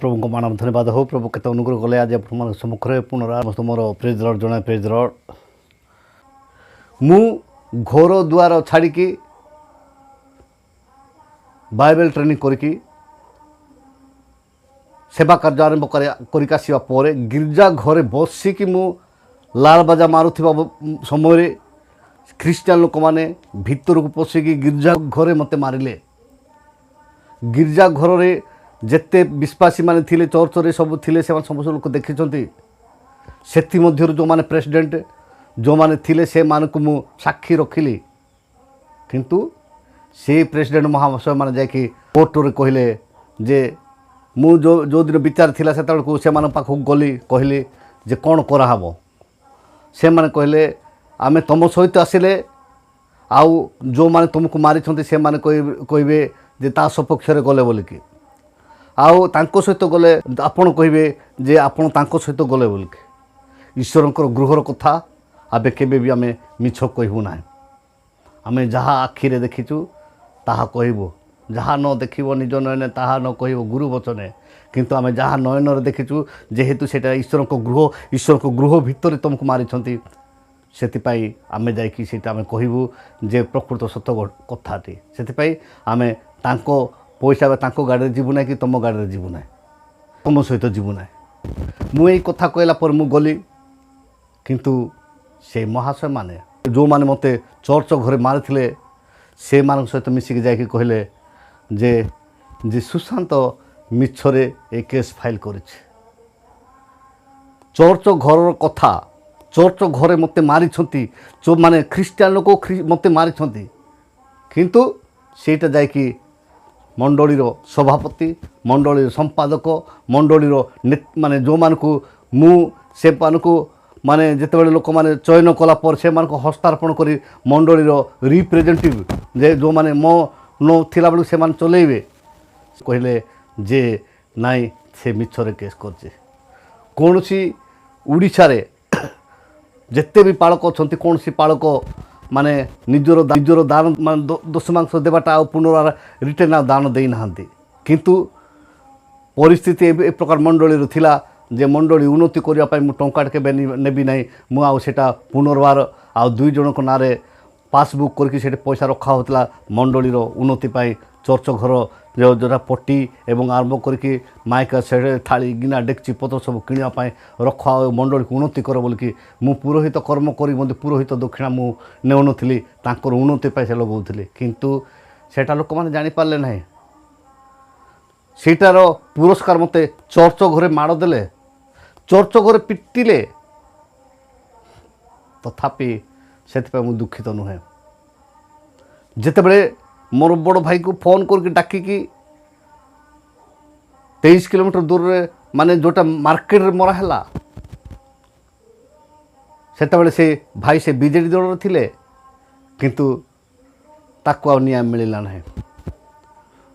प्रभु को मान धन्यवाद हो। प्रभु केत अनुग्रह कले आज आप सम्मुखें पुनरा मोर प्रेज लॉर्ड जन प्रेज लॉर्ड। मु घर द्वार छाड़ी बाइबल ट्रेनिंग करके सेवा कार्य आरंभ करसिवा पर गिर्जा घरे बसिकी मु लाल बाजा मारुथिबा समय ख्रीस्टियान लोक माने भीतर को पशिकी गिर्जा घरे मते मारिले। गिर्जा घर रे जेते विश्वासी माने थिले चर्च रे सब थिले से समस्त लोक देखिछंती। सेति मध्यरु जो माने प्रेसिडेंट जो माने थिले से मान को मु साक्षी रखिली। किंतु से प्रेसिडेंट महाशय माने जाकि कोर्ट रे कहले जे मु जो दिन विचार थिला से तळ को से मान पाखु गली कहली जे कोन करा हबो। से माने कहले आमे तुम सहित आसिले आउ जो माने तुमको मारी छंती से माने कहबे जे ता सपक्ष रे गले बोलिकी आउ तांको सहित गले आपण कहबे जे आपण तांको सहित गले बोलिकी। ईश्वरंकर गृहर कथा आबे केबे भी आमे मिछ कहबू ना। आमे जहा आखि रे देखिचु ताहा कहबू, जहा न देखिबो निज नयने ताहा न कहबो गुरु वचने। किंतु आमे जहा नयन रे देखिचु जेहेतु सेटा ईश्वर को गृह भितर तुमको मारी छंती सेतिपाई आमे जाइकी सेटा आमे कहबू जे प्रकृत सत्य कथाटी। सेतिपाई आमे तांको पैसा तांको गाड़ी जीवु ना कि तुम गाड़ी जीवु ना, तुम सहित जीवु ना। मु एई कथा कहला पर मु गली। किंतु से महाशय माने जो माने मते चर्च घरे मारिथिले से मान सहित मिसिक जाइकी कहले जे सुशांत मिछरे ए केस फाइल करिছে। चर्च घर कथा चर्च घरे मते मारी छंती जो माने ख्रीस्टियान लोक मते मारी छंती। किंतु सेटा जाइकी मंडलीर सभापति मंडलीर संपादक मंडलीर माने जो मान को मु से मान को माने जिते लोक माने चयन कला पर से मान को हस्तार्पण करी मंडलीर रिप्रेजेंटेटिव जे जो माने मो नो थिला बेलू से मान चलेबे कहले जे नाई से मिछरे केस करछे। कोनसी उड़ीसा रे जेते भी पालक अछंती कोनसी पालक माने निजर दान मान दशमांश देवाटा आ पुनरार रिटर्न दान देई नाहंती। किंतु परिस्थिति ए प्रकार मंडली थिला जे मंडली उन्नति करिया पाई मु टंका के नेबी नाही। मु आ सेटा पुनर्बार आ दुई जन को नारे पासबुक करके सेटे पैसा रखा होतला मंडलीर उन्नति पाई। चर्च घर जोटा पट्टी एवं आरंभ करके माइक से थाली गिना डेक्ची पत्र सब किणा रखा मंडली को उन्नति कर बोलिकी मु पुरोहित कर्म करी मते पुरोहित दक्षिणा मु नेउनथिली तांकर उन्नति पाई से लगौथिली। किंतु सेटा लोक माने जानि पारले नाही। सेटार पुरस्कार मते चर्च घरे माड़ देले, चर्च घरे पिटिले, तथापि सेतिपा मु दुखित नुहे। जेतेबेले मोर बड़ भाई को फोन करके डाकिकी 23 किलोमीटर दूर रे माने जोटा मार्केट रे मरा हैला सेतेबेले से भाई से बीजेडी दल थिले। किंतु ताको आ न्याय मिलला नाही।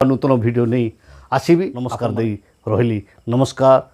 नूतन वीडियो नहीं आसीबी। नमस्कार देई रहिली। नमस्कार।